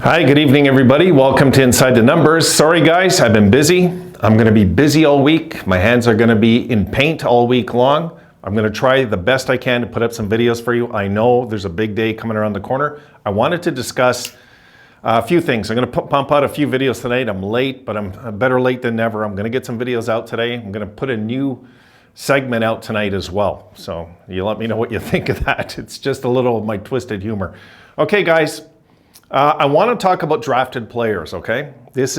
Hi, good evening everybody. Welcome to Inside the Numbers. Sorry guys, I've been busy. I'm going to be busy all week. My hands are going to be in paint all week long. I'm going to try the best I can to put up some videos for you. I know there's a big day coming around the corner. I wanted to discuss a few things. I'm going to pump out a few videos tonight. I'm late, but I'm better late than never. I'm going to get some videos out today. I'm going to put a new segment out tonight as well. So you let me know what you think of that. It's just a little of my twisted humor. Okay guys, I want to talk about drafted players, okay? This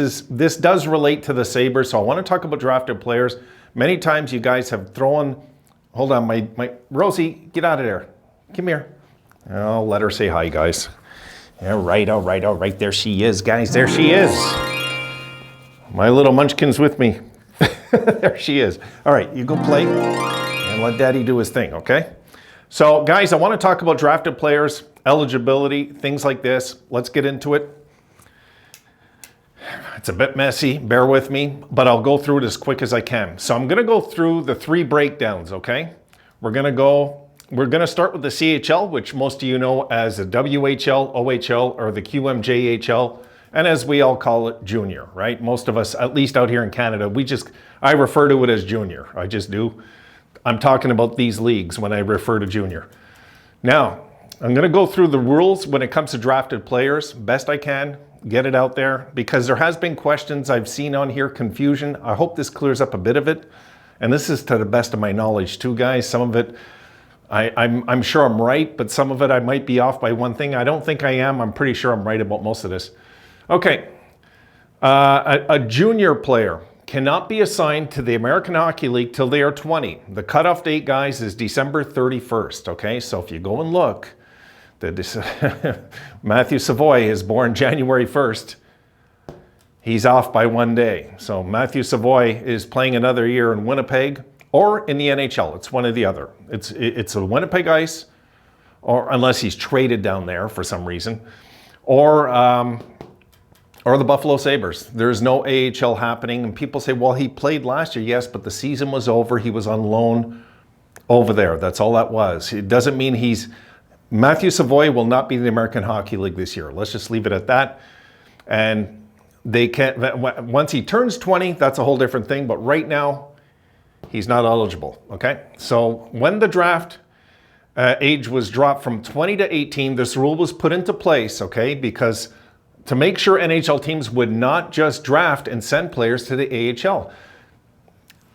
does relate to the Sabres, so I want to talk about drafted players. Many times you guys have thrown, hold on, my Rosie, get out of there. Come here. I'll let her say hi, guys. All right, there she is, guys, there she is. My little munchkin's with me. There she is. All right, you go play and let Daddy do his thing, okay? So guys, I want to talk about drafted players, eligibility, things like this. Let's get into it. It's a bit messy, bear with me, but I'll go through it as quick as I can. So I'm going to go through the three breakdowns, okay? We're going to start with the CHL, which most of you know as the WHL, OHL, or the QMJHL, and as we all call it, junior, right? Most of us, at least out here in Canada, I refer to it as junior. I just do. I'm talking about these leagues when I refer to junior. Now, I'm going to go through the rules when it comes to drafted players, best I can, get it out there, because there has been questions I've seen on here, confusion. I hope this clears up a bit of it. And this is to the best of my knowledge too, guys. Some of it, I'm sure I'm right, but some of it I might be off by one thing. I don't think I am. I'm pretty sure I'm right about most of this. Okay, a junior player cannot be assigned to the American Hockey League till they are 20. The cutoff date, guys, is December 31st, okay? So if you go and look, Matthew Savoy is born January 1st. He's off by one day. So Matthew Savoy is playing another year in Winnipeg or in the NHL. It's one or the other. It's a Winnipeg Ice, or unless he's traded down there for some reason, or the Buffalo Sabres. There's no AHL happening. And people say, well, he played last year. Yes, but the season was over. He was on loan over there. That's all that was. It doesn't mean Matthew Savoy will not be in the American Hockey League this year. Let's just leave it at that. And they can't, once he turns 20, that's a whole different thing. But right now, he's not eligible, okay? So when the draft age was dropped from 20 to 18, this rule was put into place, okay? Because to make sure NHL teams would not just draft and send players to the AHL.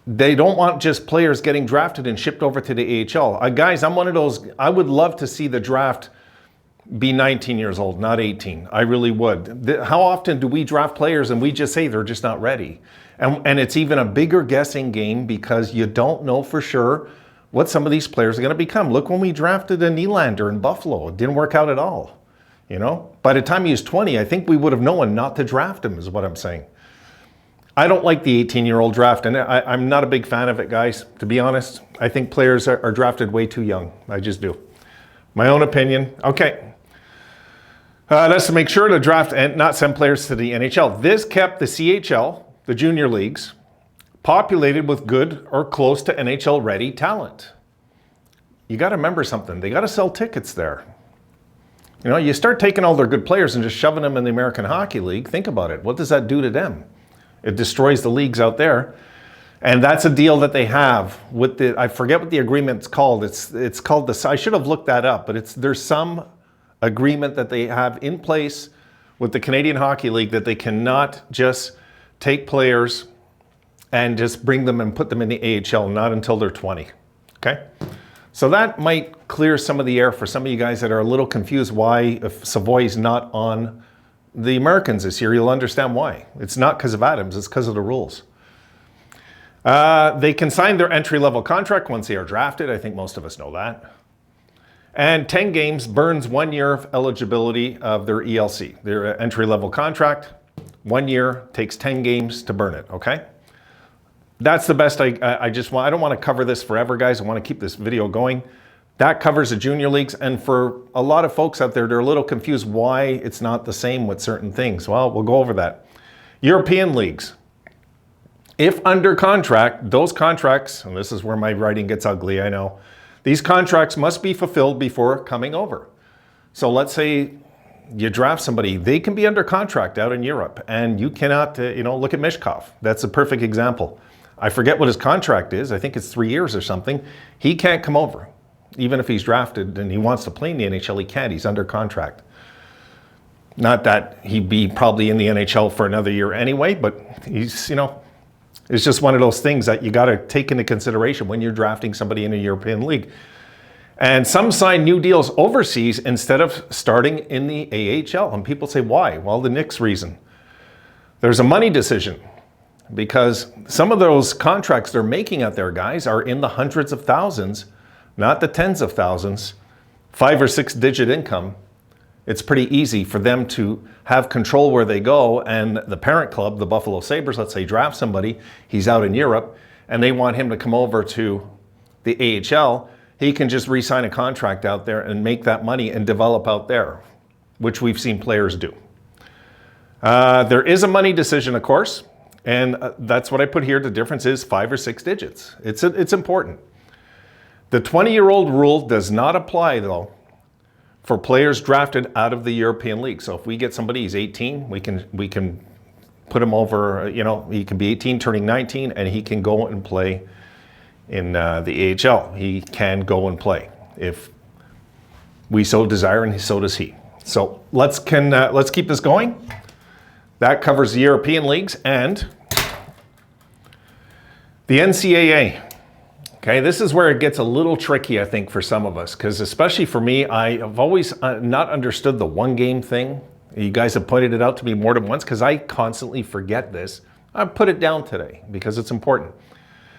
They don't want just players getting drafted and shipped over to the AHL. Guys, I'm one of those, I would love to see the draft be 19 years old, not 18. I really would. How often do we draft players and we just say they're just not ready? And it's even a bigger guessing game because you don't know for sure what some of these players are going to become. Look, when we drafted a Nylander in Buffalo, it didn't work out at all. You know, by the time he was 20, I think we would have known not to draft him, is what I'm saying. I don't like the 18-year-old draft, and I'm not a big fan of it, guys. To be honest, I think players are drafted way too young. I just do. My own opinion. Okay. That's to make sure to draft and not send players to the NHL. This kept the CHL, the junior leagues, populated with good or close to NHL-ready talent. You got to remember something. They got to sell tickets there. You know, you start taking all their good players and just shoving them in the American Hockey League. Think about it. What does that do to them? It destroys the leagues out there. And that's a deal that they have with I forget what the agreement's called. It's called I should have looked that up, but there's some agreement that they have in place with the Canadian Hockey League that they cannot just take players and just bring them and put them in the AHL, not until they're 20. Okay? So that might clear some of the air for some of you guys that are a little confused why if Savoy's not on the Americans this year. You'll understand why. It's not because of Adams, it's because of the rules. They can sign their entry-level contract once they are drafted. I think most of us know that. And 10 games burns 1 year of eligibility of their ELC, their entry-level contract. 1 year takes 10 games to burn it, okay? That's the best I don't want to cover this forever, guys. I want to keep this video going. That covers the junior leagues. And for a lot of folks out there, they're a little confused why it's not the same with certain things. Well, we'll go over that. European leagues. If under contract, those contracts, and this is where my writing gets ugly, I know. These contracts must be fulfilled before coming over. So let's say you draft somebody, they can be under contract out in Europe, and you cannot, look at Mishkov. That's a perfect example. I forget what his contract is. I think it's 3 years or something. He can't come over. Even if he's drafted and he wants to play in the NHL, he can't. He's under contract. Not that he'd be probably in the NHL for another year anyway, but he's, it's just one of those things that you got to take into consideration when you're drafting somebody in a European league. And some sign new deals overseas instead of starting in the AHL. And people say, why? Well, the Knicks reason. There's a money decision because some of those contracts they're making out there, guys, are in the hundreds of thousands, not the tens of thousands, 5 or 6 digit income. It's pretty easy for them to have control where they go, and the parent club, the Buffalo Sabres, let's say, draft somebody, he's out in Europe, and they want him to come over to the AHL. He can just re-sign a contract out there and make that money and develop out there, which we've seen players do. There is a money decision, of course, and that's what I put here. The difference is 5 or 6 digits. It's important. The 20-year-old rule does not apply, though, for players drafted out of the European League. So if we get somebody, he's 18, we can put him over, he can be 18, turning 19, and he can go and play in the AHL. He can go and play if we so desire, and so does he. So let's keep this going. That covers the European leagues and the NCAA. Okay, this is where it gets a little tricky, I think, for some of us, because especially for me, I have always not understood the one-game thing. You guys have pointed it out to me more than once because I constantly forget this. I put it down today because it's important.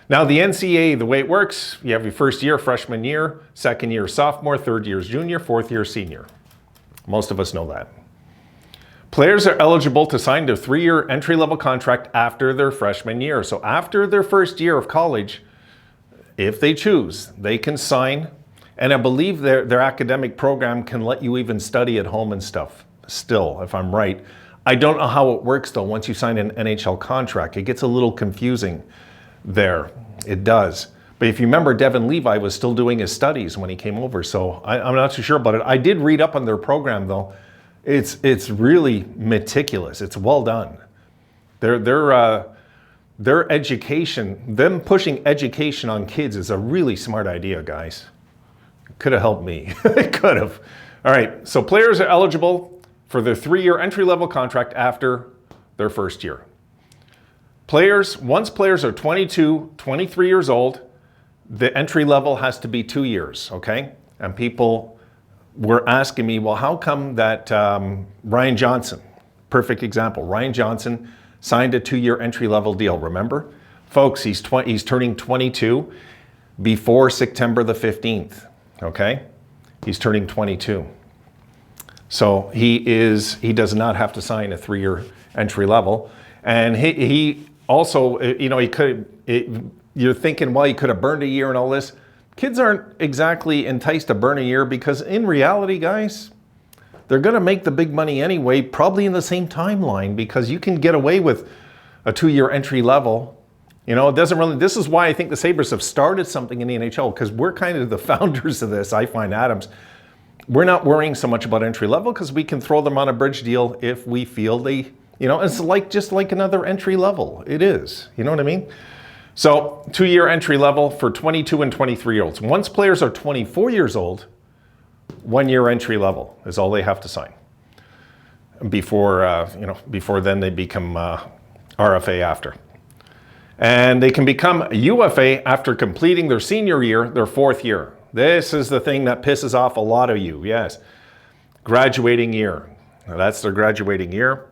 Now, the NCAA, the way it works, you have your first year, freshman year, second year, sophomore, third year, junior, fourth year, senior. Most of us know that. Players are eligible to sign their 3-year entry-level contract after their freshman year. So after their first year of college, if they choose, they can sign. And I believe their academic program can let you even study at home and stuff still, if I'm right. I don't know how it works, though, once you sign an NHL contract. It gets a little confusing there. It does. But if you remember, Devin Levi was still doing his studies when he came over, so I'm not too sure about it. I did read up on their program, though. It's really meticulous. It's well done. Their education, them pushing education on kids is a really smart idea, guys. It could have helped me. It could have. All right, so players are eligible for their 3-year entry-level contract after their first year. Once players are 22, 23 years old, the entry level has to be 2 years, okay? And people were asking me, well, how come that Ryan Johnson, perfect example, Ryan Johnson signed a 2-year entry-level deal, remember? Folks, he's turning 22 before September the 15th, okay? He's turning 22. So he does not have to sign a 3-year entry-level. And he also, you're thinking, well, he could have burned a year and all this. Kids aren't exactly enticed to burn a year because in reality, guys, they're going to make the big money anyway, probably in the same timeline, because you can get away with a 2-year entry level. It doesn't really, this is why I think the Sabres have started something in the NHL, because we're kind of the founders of this, I find, Adams. We're not worrying so much about entry level because we can throw them on a bridge deal if we feel they, it's just like another entry level. It is, you know what I mean? So 2-year entry level for 22 and 23-year-olds. Once players are 24 years old, 1-year entry level is all they have to sign. Before then they become RFA after. And they can become UFA after completing their senior year, their 4th year. This is the thing that pisses off a lot of you, yes. Graduating year. Now that's their graduating year.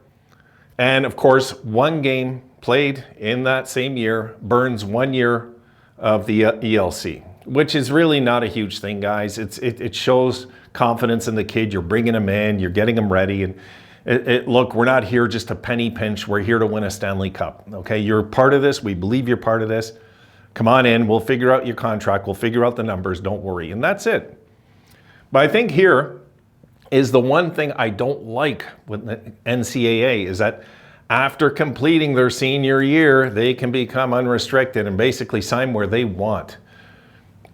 And of course, 1 game played in that same year burns 1 year of the ELC, which is really not a huge thing, guys. It shows confidence in the kid. You're bringing him in, you're getting him ready. And look, we're not here just to penny pinch. We're here to win a Stanley Cup, okay? You're part of this. We believe you're part of this. Come on in. We'll figure out your contract. We'll figure out the numbers. Don't worry. And that's it. But I think here is the one thing I don't like with the NCAA is that after completing their senior year, they can become unrestricted and basically sign where they want.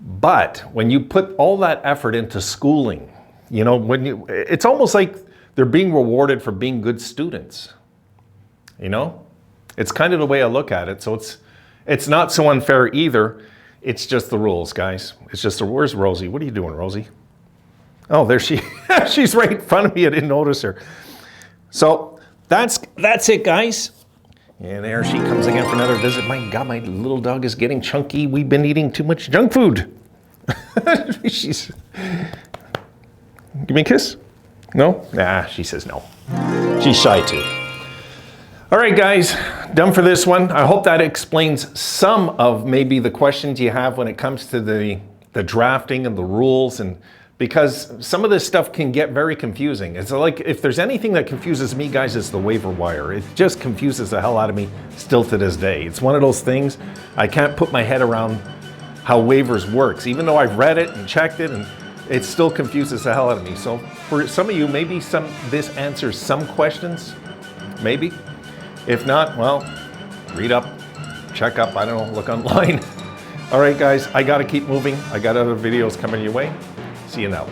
But when you put all that effort into schooling, it's almost like they're being rewarded for being good students. You know, it's kind of the way I look at it. So it's not so unfair either. It's just the rules, guys. It's just where's Rosie? What are you doing, Rosie? Oh, there she. She's right in front of me. I didn't notice her. So that's it, guys. And there she comes again for another visit. My God, my little dog is getting chunky. We've been eating too much junk food. She's. Give me a kiss. No? Nah, she says no. She's shy too. All right, guys, done for this one. I hope that explains some of maybe the questions you have when it comes to the drafting and the rules, and because some of this stuff can get very confusing. It's like, if there's anything that confuses me, guys, it's the waiver wire. It just confuses the hell out of me still to this day. It's one of those things, I can't put my head around how waivers works. Even though I've read it and checked it, and it still confuses the hell out of me. So for some of you, maybe this answers some questions, maybe. If not, well, read up, check up, I don't know, look online. All right, guys, I gotta keep moving. I got other videos coming your way. See you now.